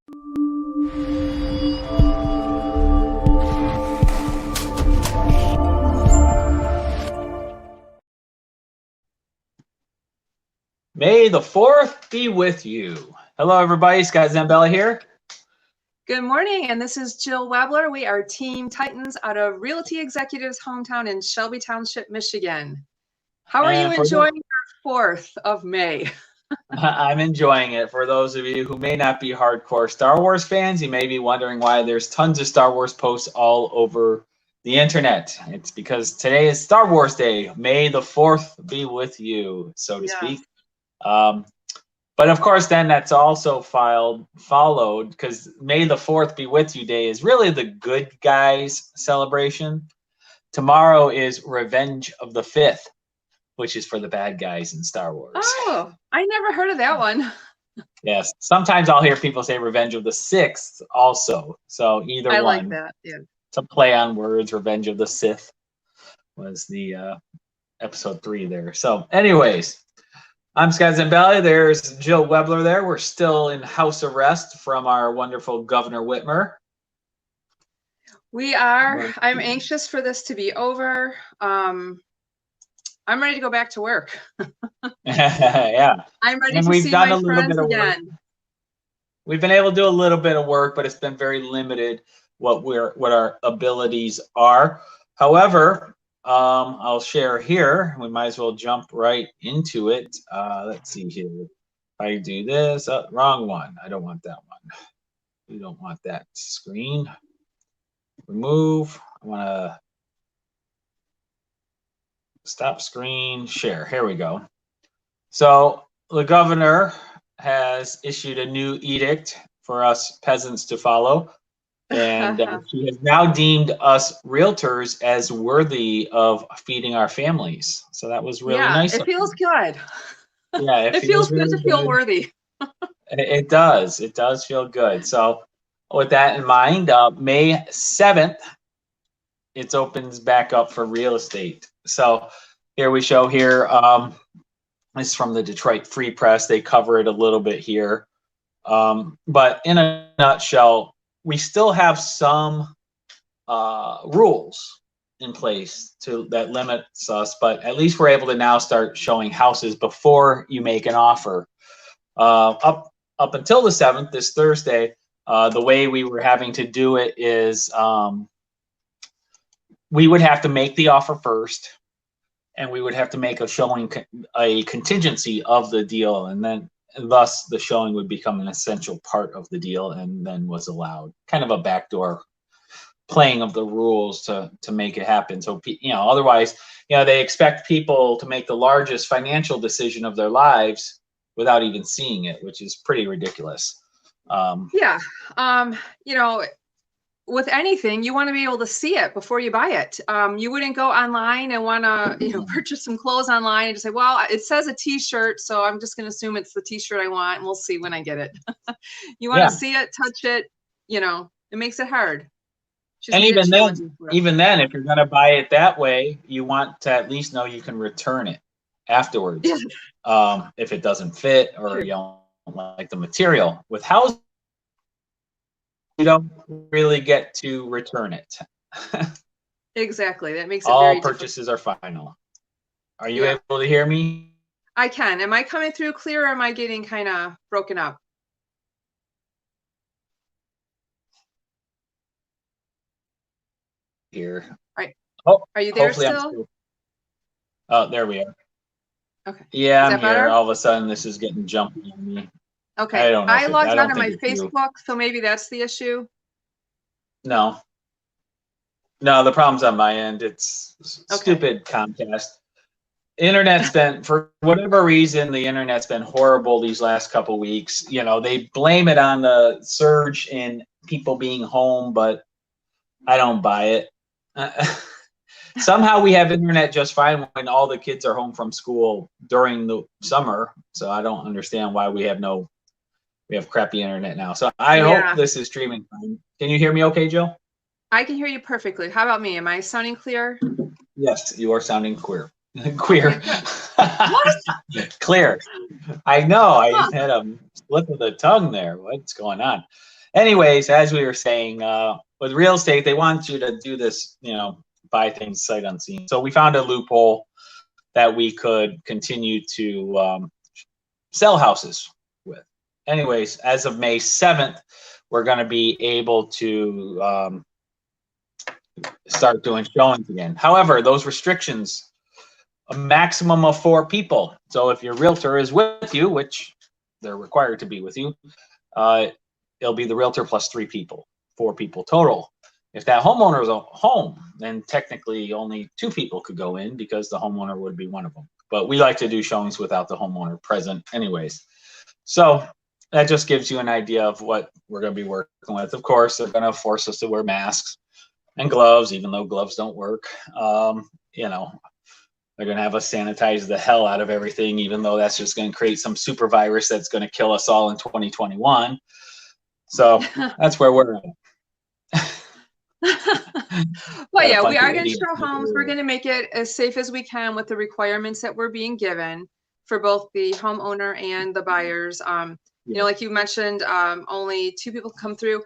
May the 4th be with you. Hello, everybody. Scott Zambella here. Good morning, and this is Jill Webler. We are Team Titans out of Realty Executives' hometown in Shelby Township, Michigan. How are you enjoying your 4th of May? I'm enjoying it. For those of you who may not be hardcore Star Wars fans, you may be wondering why there's tons of Star Wars posts all over the internet. It's because today is Star Wars Day. May the 4th be with you, so to speak. But of course, then that's also followed because May the 4th be with you day is really the good guys celebration. Tomorrow is Revenge of the 5th, which is for the bad guys in Star Wars. Oh, I never heard of that one. Yes. Sometimes I'll hear people say Revenge of the 6th also. So either one. I like that, yeah. It's a play on words. Revenge of the Sith was the episode 3 there. So anyways, I'm Scott Zambella. There's Jill Webler there. We're still in house arrest from our wonderful Governor Whitmer. We are. I'm anxious for this to be over. I'm ready to go back to work. Yeah. I'm ready to see my friends again. We've been able to do a little bit of work, but it's been very limited what our abilities are. However, I'll share here. We might as well jump right into it. Let's see here. If I do this, wrong one. I don't want that one. We don't want that screen. Remove. I want to stop screen, share. Here we go. So the governor has issued a new edict for us peasants to follow. And she has now deemed us realtors as worthy of feeding our families. So that was really nice. It feels good. Yeah, it feels good to feel worthy. It does. It does feel good. So with that in mind, May 7th, it opens back up for real estate. So here we show here, this is from the Detroit Free Press. They cover it a little bit here. But in a nutshell, we still have some rules in place that limits us, but at least we're able to now start showing houses before you make an offer. Up until the 7th, this Thursday, the way we were having to do it is we would have to make the offer first, and we would have to make a contingency of the deal, and then thus the showing would become an essential part of the deal and then was allowed. Kind of a backdoor playing of the rules to make it happen. So, otherwise, they expect people to make the largest financial decision of their lives without even seeing it, which is pretty ridiculous. With anything, you want to be able to see it before you buy it. You wouldn't go online and want to, purchase some clothes online and just say, well, it says a t-shirt, so I'm just going to assume it's the t-shirt I want, and we'll see when I get it. You want to see it, touch it, it makes it hard. And even then, if you're going to buy it that way, you want to at least know you can return it afterwards. If it doesn't fit or you don't like the material. With houses, you don't really get to return it. Exactly. That makes it all purchases are final. Are you able to hear me? I can. Am I coming through clear, or am I getting kind of broken up? Here. Right. Oh, are you there still? Oh, there we are. Okay. Yeah, I'm here. All of a sudden, this is getting jumpy on me. Okay. I logged on to my Facebook, so maybe that's the issue. No, the problem's on my end. It's stupid Comcast. Internet's been, for whatever reason, the internet's been horrible these last couple weeks. They blame it on the surge in people being home, but I don't buy it. Somehow we have internet just fine when all the kids are home from school during the summer. So I don't understand why we have crappy internet now. So I hope this is streaming fine. Can you hear me okay, Jill? I can hear you perfectly. How about me? Am I sounding clear? Yes, you are sounding clear. Queer. What? Clear. I know. I had a slip of the tongue there. What's going on? anyways, as we were saying, with real estate, they want you to do this, buy things sight unseen. So we found a loophole that we could continue to sell houses with. Anyways, as of May 7th, we're going to be able to start doing showings again. However, those restrictions, a maximum of 4 people. So if your realtor is with you, which they're required to be with you, it'll be the realtor plus 3 people, 4 people total. If that homeowner is home, then technically only 2 people could go in because the homeowner would be one of them. But we like to do showings without the homeowner present anyways. So that just gives you an idea of what we're going to be working with. Of course, they're going to force us to wear masks and gloves, even though gloves don't work. They're going to have us sanitize the hell out of everything, even though that's just going to create some super virus that's going to kill us all in 2021. So that's where we're at. Well, yeah, we are going to show homes. We're going to make it as safe as we can with the requirements that we're being given for both the homeowner and the buyers. Like you mentioned, only 2 people come through.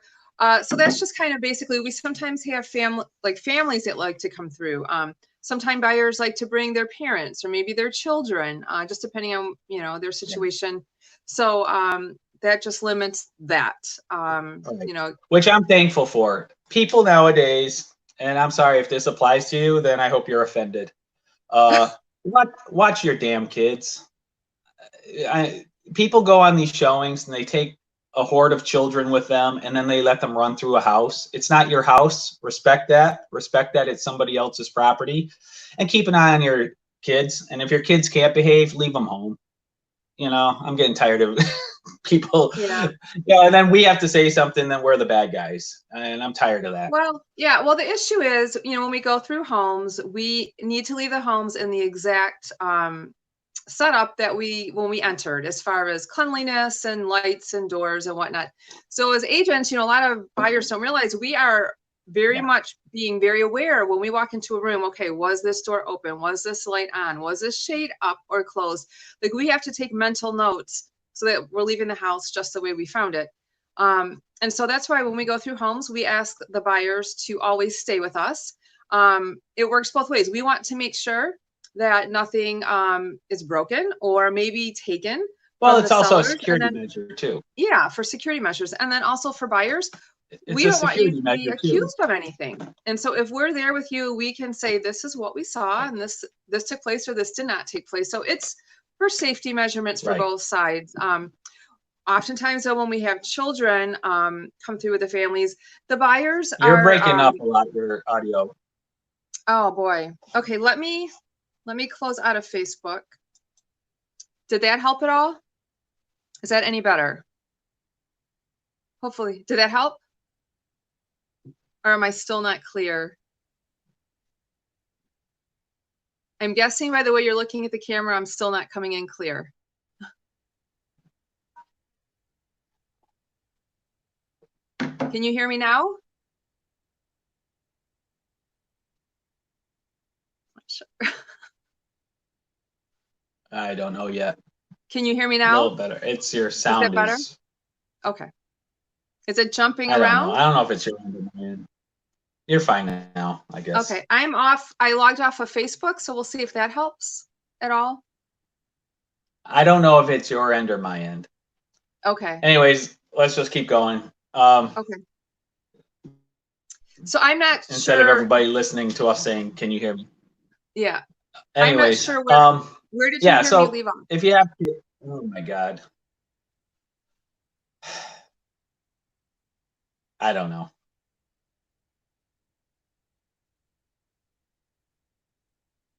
So that's just kind of basically, we sometimes have families that like to come through. Sometimes buyers like to bring their parents or maybe their children, just depending on, their situation. Yeah. So that just limits that, right. Which I'm thankful for. People nowadays, and I'm sorry if this applies to you, then I hope you're offended. Watch your damn kids. People go on these showings and they take a horde of children with them and then they let them run through a house. It's not your house. Respect that. Respect that it's somebody else's property, and keep an eye on your kids. And if your kids can't behave, leave them home. I'm getting tired of people. Yeah. And then we have to say something, then we're the bad guys. And I'm tired of that. Well, yeah. Well, the issue is, when we go through homes, we need to leave the homes in the exact setup that when we entered, as far as cleanliness and lights and doors and whatnot. So as agents, a lot of buyers don't realize we are very much being very aware when we walk into a room. Okay, was this door open? Was this light on? Was this shade up or closed? Like, we have to take mental notes so that we're leaving the house just the way we found it. And so that's why when we go through homes, we ask the buyers to always stay with us. It works both ways. We want to make sure that nothing is broken or maybe taken. Well, it's also a security measure too. Yeah, for security measures. And then also for buyers, we don't want you to be accused of anything. And so if we're there with you, we can say, this is what we saw, and this took place or this did not take place. So it's for safety measurements for both sides. Oftentimes, though, when we have children come through with the families, the buyers You're breaking up a lot, your audio. Oh boy. Okay, let me close out of Facebook. Did that help at all? Is that any better? Hopefully. Did that help? Or am I still not clear? I'm guessing by the way you're looking at the camera, I'm still not coming in clear. Can you hear me now? Sure. I don't know yet. Can you hear me now? A little better. It's your sound. Is that better? Okay. Is it jumping around? I don't know if it's your end. You're fine now, I guess. Okay. I'm off. I logged off of Facebook, so we'll see if that helps at all. I don't know if it's your end or my end. Okay. Anyways, let's just keep going. Okay. So I'm not sure. Instead of everybody listening to us saying, "Can you hear me?" Yeah. Anyways, I'm not sure where did you hear me leave off? If you have to, oh my God. I don't know.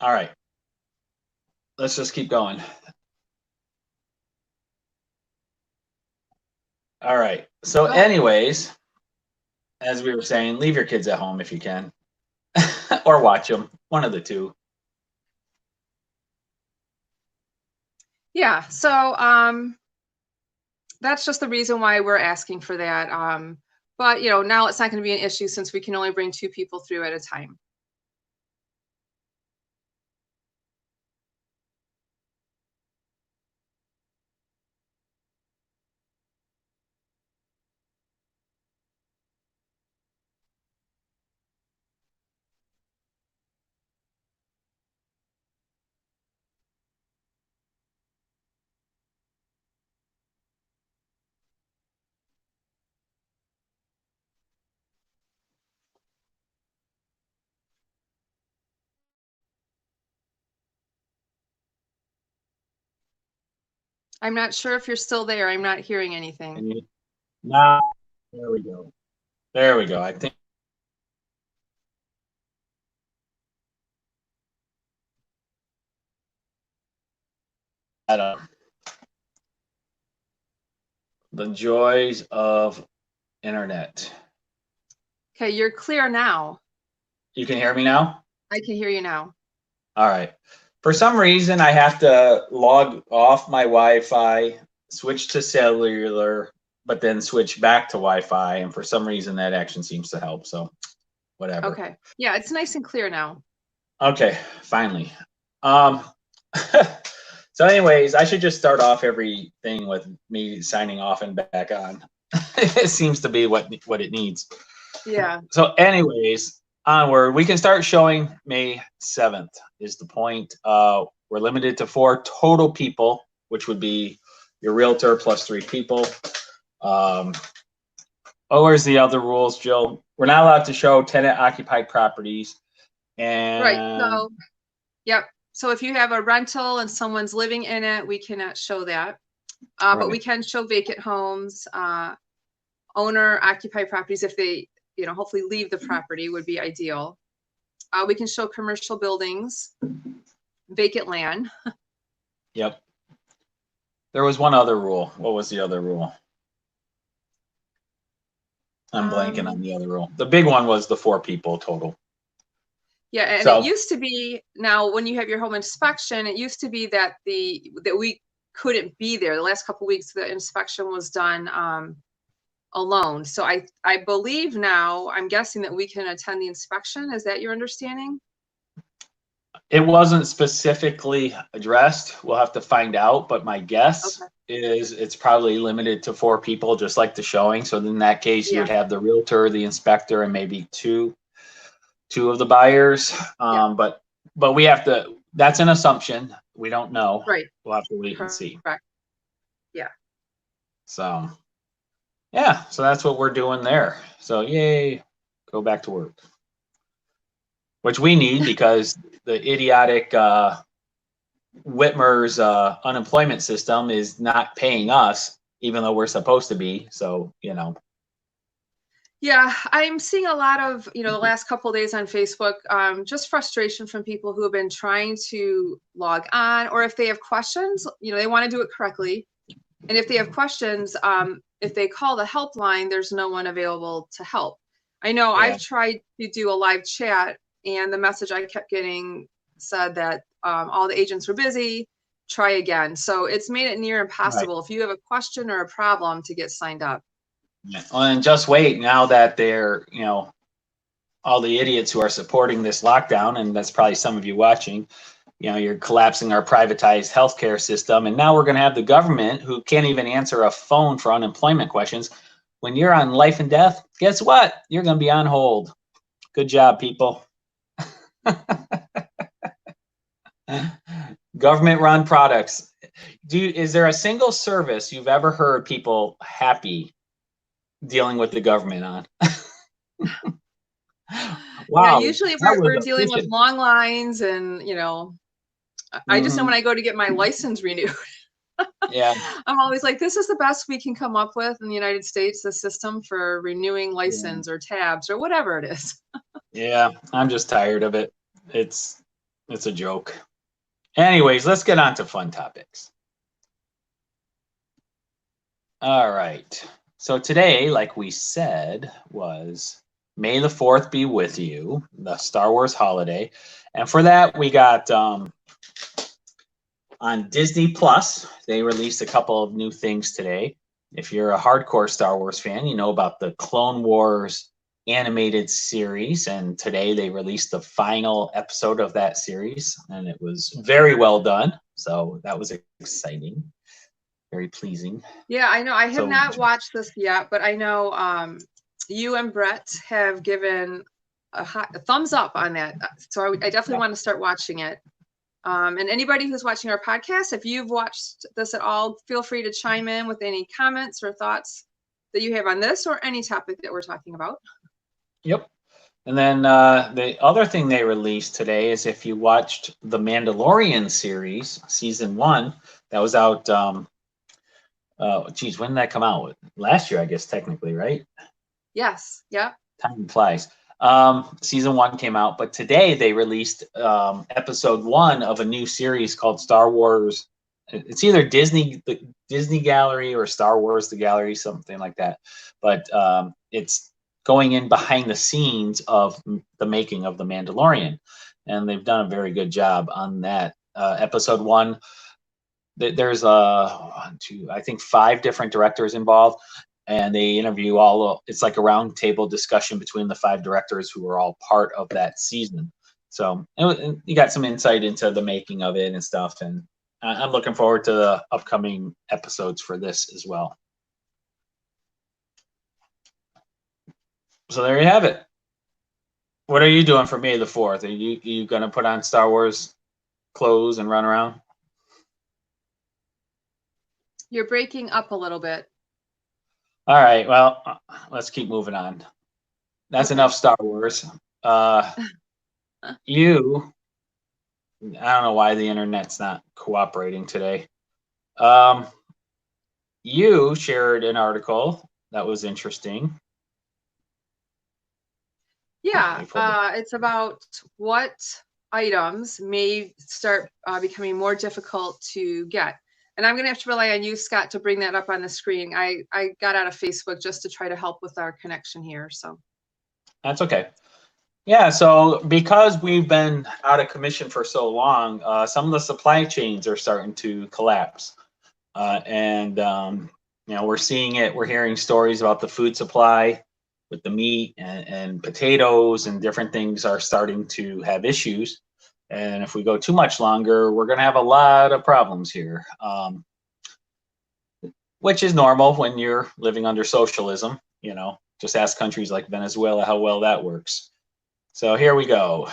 All right. Let's just keep going. All right. So anyways, as we were saying, leave your kids at home if you can. Or watch them. One of the two. Yeah. So that's just the reason why we're asking for that. But now it's not going to be an issue since we can only bring 2 people through at a time. I'm not sure if you're still there. I'm not hearing anything. Can you, now, there we go. There we go. I think. The joys of internet. Okay, you're clear now. You can hear me now? I can hear you now. All right. For some reason, I have to log off my Wi-Fi, switch to cellular, but then switch back to Wi-Fi. And for some reason, that action seems to help. So whatever. Okay. Yeah, it's nice and clear now. Okay, finally. So anyways, I should just start off everything with me signing off and back on. It seems to be what it needs. Yeah. So anyways, onward. We can start showing May 7th is the point. We're limited to 4 total people, which would be your realtor plus 3 people. Where's the other rules, Jill? We're not allowed to show tenant occupied properties. And right. So, yep. So if you have a rental and someone's living in it, we cannot show that. But we can show vacant homes, owner occupied properties if they, hopefully leave the property would be ideal. We can show commercial buildings, vacant land. Yep. There was one other rule. What was the other rule? I'm blanking on the other rule. The big one was the 4 people total. Yeah, and it used to be, now when you have your home inspection, it used to be that we couldn't be there. The last couple of weeks, the inspection was done alone. So I believe now, I'm guessing that we can attend the inspection. Is that your understanding? It wasn't specifically addressed. We'll have to find out, but my guess is it's probably limited to 4 people, just like the showing. So in that case, you would have the realtor, the inspector, and maybe two of the buyers. But we have to, that's an assumption. We don't know. Right. We'll have to wait and see. Correct. Yeah. So, yeah, so that's what we're doing there. So yay, go back to work. Which we need because the idiotic Whitmer's unemployment system is not paying us, even though we're supposed to be. So, Yeah, I'm seeing a lot of, the last couple of days on Facebook, just frustration from people who have been trying to log on, or if they have questions, they want to do it correctly. And if they have questions, if they call the helpline, there's no one available to help. I know I've tried to do a live chat, and the message I kept getting said that all the agents were busy, try again. So it's made it near impossible if you have a question or a problem to get signed up. And just wait now that they're, all the idiots who are supporting this lockdown, and that's probably some of you watching, you're collapsing our privatized healthcare system. And now we're going to have the government who can't even answer a phone for unemployment questions. When you're on life and death, guess what? You're going to be on hold. Good job, people. Government run products. Is there a single service you've ever heard people happy dealing with the government on? Wow. Yeah, usually we're dealing with long lines, and I just know when I go to get my license renewed. Yeah. I'm always like, this is the best we can come up with in the United States, the system for renewing license or tabs or whatever it is. Yeah, I'm just tired of it. It's a joke. Anyways, let's get on to fun topics. All right. So today, like we said, was May the 4th be with you, the Star Wars holiday. And for that, we got on Disney Plus, they released a couple of new things today. If you're a hardcore Star Wars fan, you know about the Clone Wars animated series. And today they released the final episode of that series, and it was very well done. So that was exciting. Very pleasing. Yeah, I know. I have not watched this yet, but I know you and Brett have given a thumbs up on that. So I definitely want to start watching it. And anybody who's watching our podcast, if you've watched this at all, feel free to chime in with any comments or thoughts that you have on this or any topic that we're talking about. Yep. And then the other thing they released today is if you watched the Mandalorian series, season 1, that was out Geez, when did that come out? Last year, I guess, technically, right? Yes. Yep. Time flies. Season 1 came out, but today they released episode 1 of a new series called Star Wars. It's either the Disney Gallery or Star Wars the Gallery, something like that. But it's going in behind the scenes of the making of The Mandalorian, and they've done a very good job on that. Episode 1, there's one, two, I think 5 different directors involved, and they interview it's like a round table discussion between the 5 directors who are all part of that season. So you got some insight into the making of it and stuff, and I'm looking forward to the upcoming episodes for this as well. So there you have it. What are you doing for May the 4th? Are you going to put on Star Wars clothes and run around? You're breaking up a little bit. All right, well, let's keep moving on. That's enough Star Wars. I don't know why the internet's not cooperating today. You shared an article that was interesting. Yeah, it's about what items may start becoming more difficult to get. And I'm going to have to rely on you, Scott, to bring that up on the screen. I got out of Facebook just to try to help with our connection here. So that's okay. Yeah, so because we've been out of commission for so long, some of the supply chains are starting to collapse. And we're seeing it. We're hearing stories about the food supply with the meat and potatoes and different things are starting to have issues. And if we go too much longer, we're going to have a lot of problems here, which is normal when you're living under socialism. Just ask countries like Venezuela how well that works. So here we go.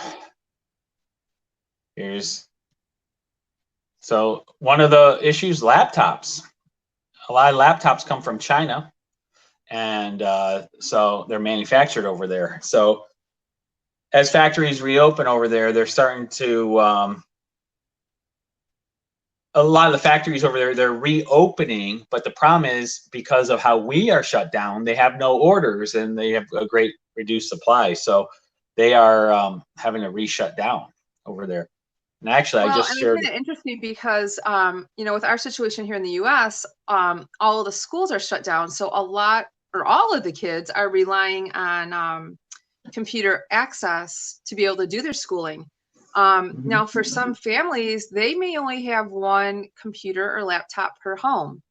So one of the issues, laptops. A lot of laptops come from China, and so they're manufactured over there. So as factories reopen over there, they're starting to, a lot of the factories over there, they're reopening, but the problem is because of how we are shut down, they have no orders and they have a great reduced supply. So they are having to re-shut down over there. And actually, I just shared. It's kind of interesting because, with our situation here in the U.S., all of the schools are shut down. So all of the kids are relying on computer access to be able to do their schooling. Now, for some families, they may only have one computer or laptop per home.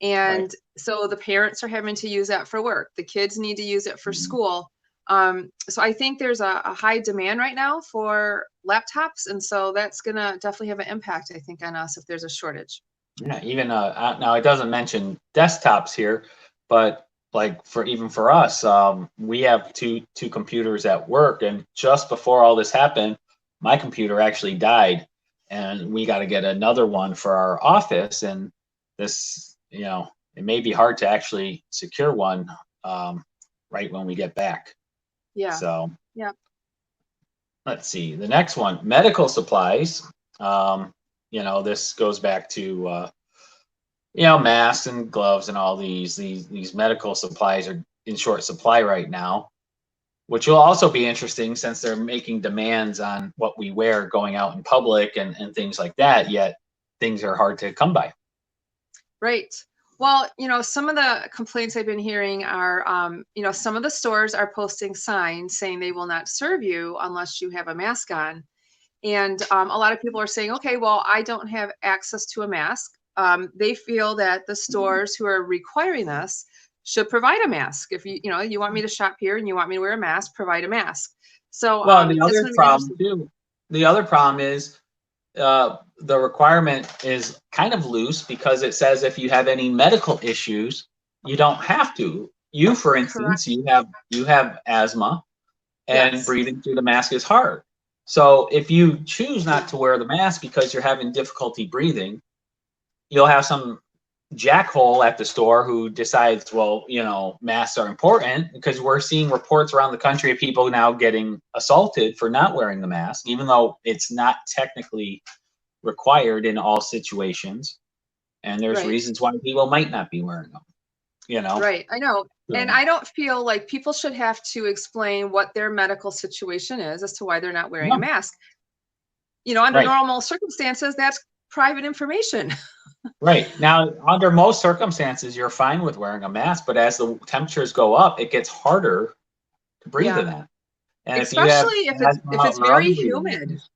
And so the parents are having to use that for work. The kids need to use it for school. So I think there's a high demand right now for laptops. And so that's going to definitely have an impact, I think, on us if there's a shortage. Yeah, even now it doesn't mention desktops here, but like for us, we have two computers at work, and just before all this happened, my computer actually died, and we got to get another one for our office. And this, it may be hard to actually secure one right when we get back. Yeah. So yeah. Let's see the next one, medical supplies. This goes back to masks and gloves and all these medical supplies are in short supply right now, which will also be interesting since they're making demands on what we wear going out in public and things like that, yet things are hard to come by. Right. Well, some of the complaints I've been hearing are, some of the stores are posting signs saying they will not serve you unless you have a mask on. And a lot of people are saying, okay, well, I don't have access to a mask. They feel that the stores who are requiring this should provide a mask. If you want me to shop here and you want me to wear a mask, provide a mask. So the other problem is the requirement is kind of loose because it says if you have any medical issues, you don't have to. You, for instance, Correct. you have asthma, and breathing through the mask is hard. So if you choose not to wear the mask because you're having difficulty breathing, you'll have some jackhole at the store who decides, well, masks are important, because we're seeing reports around the country of people now getting assaulted for not wearing the mask, even though it's not technically required in all situations. and there's Right. reasons why people might not be wearing them, you know? Right. I know. And So, I don't feel like people should have to explain what their medical situation is as to why they're not wearing a no, mask. Under right. normal circumstances, that's private information. Right. Now, under most circumstances, you're fine with wearing a mask, but as the temperatures go up, it gets harder to breathe in Yeah. that. And if you have Especially if asthma it's or other very breathing humid, issues,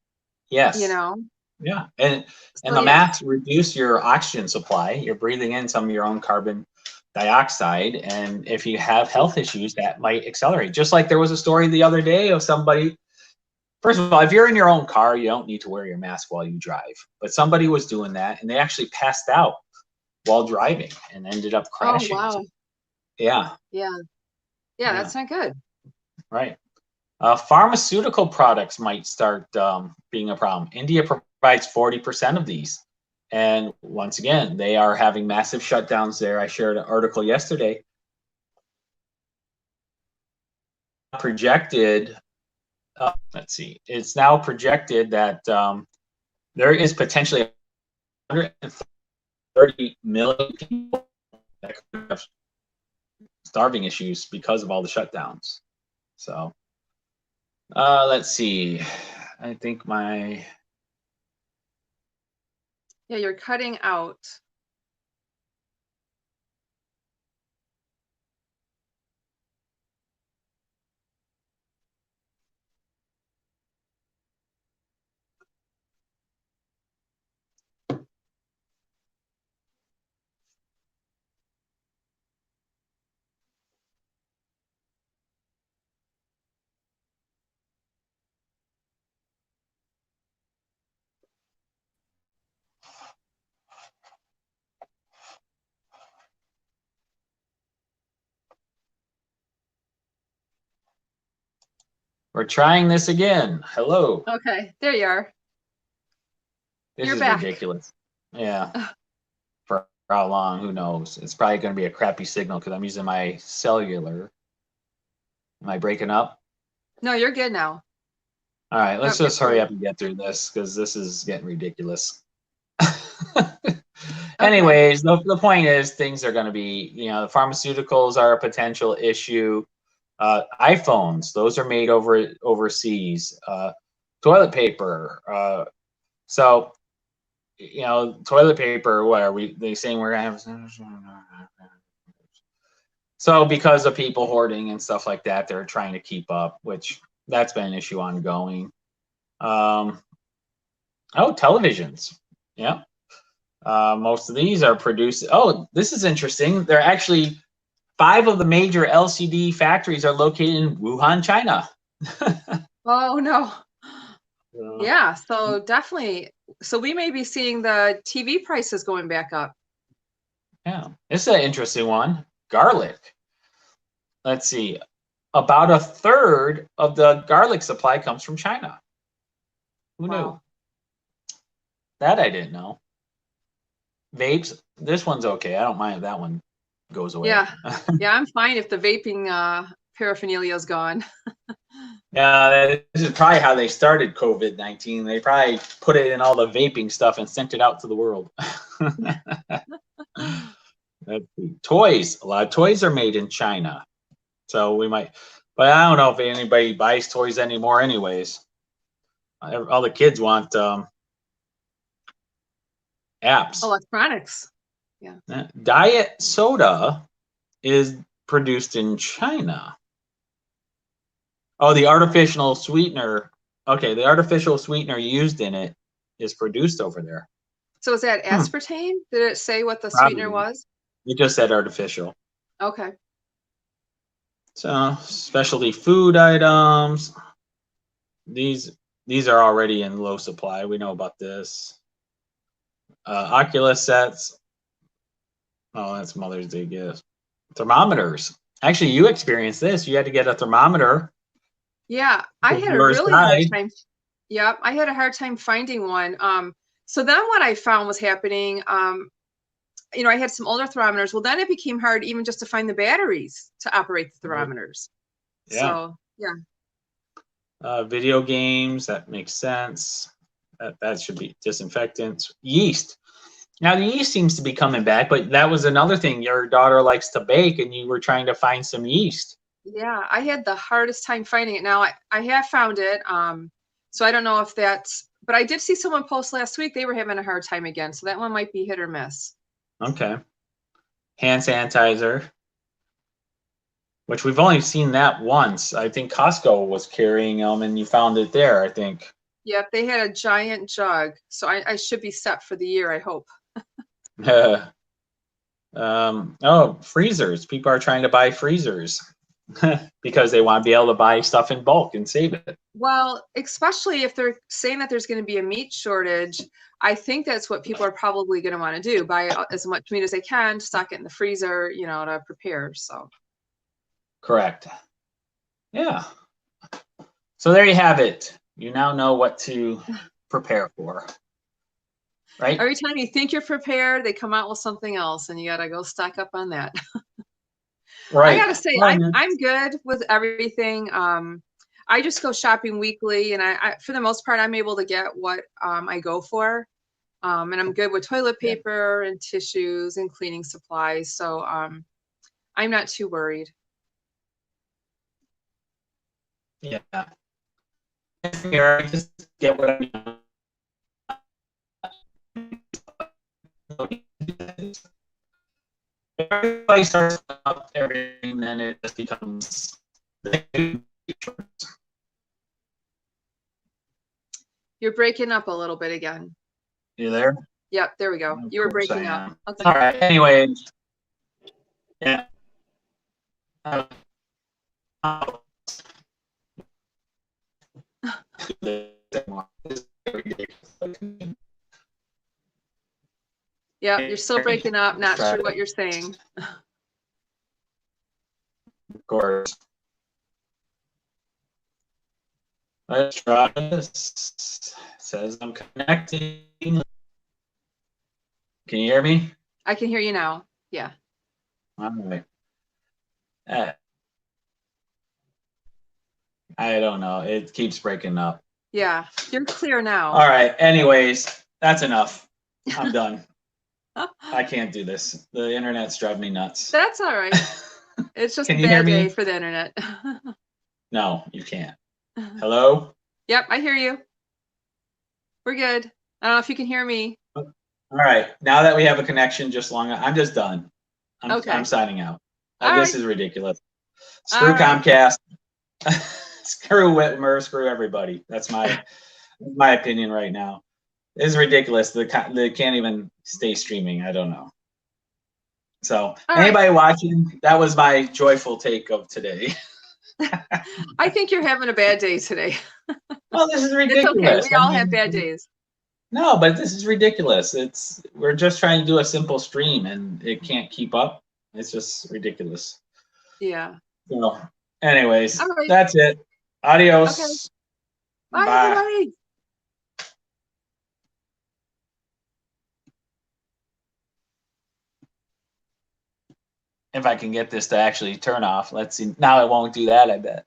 you yes, know. yeah, and So the yeah. masks reduce your oxygen supply. You're breathing in some of your own carbon dioxide, and if you have health issues, that might accelerate. Just like there was a story the other day of somebody. First of all, if you're in your own car, you don't need to wear your mask while you drive. But somebody was doing that, and they actually passed out while driving and ended up Oh crashing. wow. Yeah, Yeah. Yeah, yeah, that's not good. right. Pharmaceutical products might start being a problem. India provides 40% of these. And once again, they are having massive shutdowns there. I shared an article yesterday. Projected, let's see, it's now projected that there is potentially 130 million people that could have starving issues because of all the shutdowns. So let's see. I think my Yeah, you're cutting out. we're trying this again. Hello. Okay, there you are. This You're is back. ridiculous. Yeah. For how long? Who knows? It's probably going to be a crappy signal because I'm using my cellular. Am I breaking up? No, you're good now. All right, let's Nope, you're just hurry clear. up and get through this because this is getting ridiculous. Okay. Anyways, the point is things are going to be, the pharmaceuticals are a potential issue. iPhones, those are made overseas. Toilet paper. So, toilet paper, what are they saying we're going to have? So because of people hoarding and stuff like that, they're trying to keep up, which that's been an issue ongoing. Televisions. Yeah. Most of these are produced. Oh, this is interesting. They're actually 5 of the major LCD factories are located in Wuhan, China. Oh no. Uh, Yeah, so definitely. So we may be seeing the TV prices going back up. yeah, this is an interesting one. Garlic. Let's see. About a third of the garlic supply comes from China. Who knew? Wow. That I didn't know. Vapes. This one's okay. I don't mind if that one goes away. Yeah. Yeah, I'm fine if the vaping paraphernalia is gone. Yeah, this is probably how they started COVID-19. They probably put it in all the vaping stuff and sent it out to the world. Toys. A lot of toys are made in China. So we might, but I don't know if anybody buys toys anymore anyways. All the kids want apps. Electronics. Yeah. Diet soda is produced in China. Oh, the artificial sweetener. Okay, the artificial sweetener used in it is produced over there. So is that aspartame? Did it say what the sweetener Probably. was? It just said artificial. Okay. So specialty food items. These are already in low supply. We know about this. Oculus sets. Oh, that's Mother's Day gift. Thermometers. Actually, you experienced this. You had to get a thermometer. Yeah, I had a Yours really hard died. time. Yeah, I had a hard time finding one. So then what I found was happening, I had some older thermometers. Well, then it became hard even just to find the batteries to operate the thermometers. Yeah. So yeah. Video games. That makes sense. That should be disinfectants. Yeast. Now the yeast seems to be coming back, but that was another thing. Your daughter likes to bake, and you were trying to find some yeast. Yeah, I had the hardest time finding it. Now I have found it. So I don't know if that's, but I did see someone post last week. They were having a hard time again. So that one might be hit or miss. Okay. Hand sanitizer, which we've only seen that once. I think Costco was carrying them, and you found it there, I think. Yep, they had a giant jug. So I should be set for the year, I hope. Oh, freezers. People are trying to buy freezers because they want to be able to buy stuff in bulk and save it. Well, especially if they're saying that there's going to be a meat shortage, I think that's what people are probably going to want to do, buy as much meat as they can, stock it in the freezer, you know, to prepare. So Correct. Yeah. So there you have it. You now know what to prepare for. Right? every time you think you're prepared, they come out with something else and you got to go stock up on that. Right. I got to say, I'm good with everything. I just go shopping weekly, and I for the most part, I'm able to get what I go for. And I'm good with toilet paper and tissues and cleaning supplies. So I'm not too worried. Yeah. Here, I just get what I need. Everybody starts up everything, then it just becomes. You're breaking up a little bit again. You there? Yep, there we go. You were breaking up. Okay. All right. Anyway, yeah. Yeah, you're still breaking up. Not sure what you're saying. Of course. Let's try this. It says I'm connecting. Can you hear me? I can hear you now. Yeah. All right. I don't know. It keeps breaking up. Yeah, you're clear now. All right. Anyways, that's enough. I'm done. I can't do this. The internet's driving me nuts. That's all right. It's just Can a you hear bad me? day for the internet. No, you can't. Hello? Yep, I hear you. We're good. I don't know if you can hear me. All right. Now that we have a connection just long, I'm just done. Okay. I'm signing out. All This right. is ridiculous. Screw All right. Comcast. Screw Whitmer. Screw everybody. That's my opinion right now. It's ridiculous. They can't even stay streaming. I don't know. So anybody watching, that was my joyful take of today. I think you're having a bad day today. Well, this is ridiculous. It's okay. We all have bad days. No, but this is ridiculous. We're just trying to do a simple stream and it can't keep up. It's just ridiculous. Yeah. So, anyways, right. That's it. Adios. Okay. Bye, everybody. If I can get this to actually turn off. Let's see. Now it won't do that, I bet.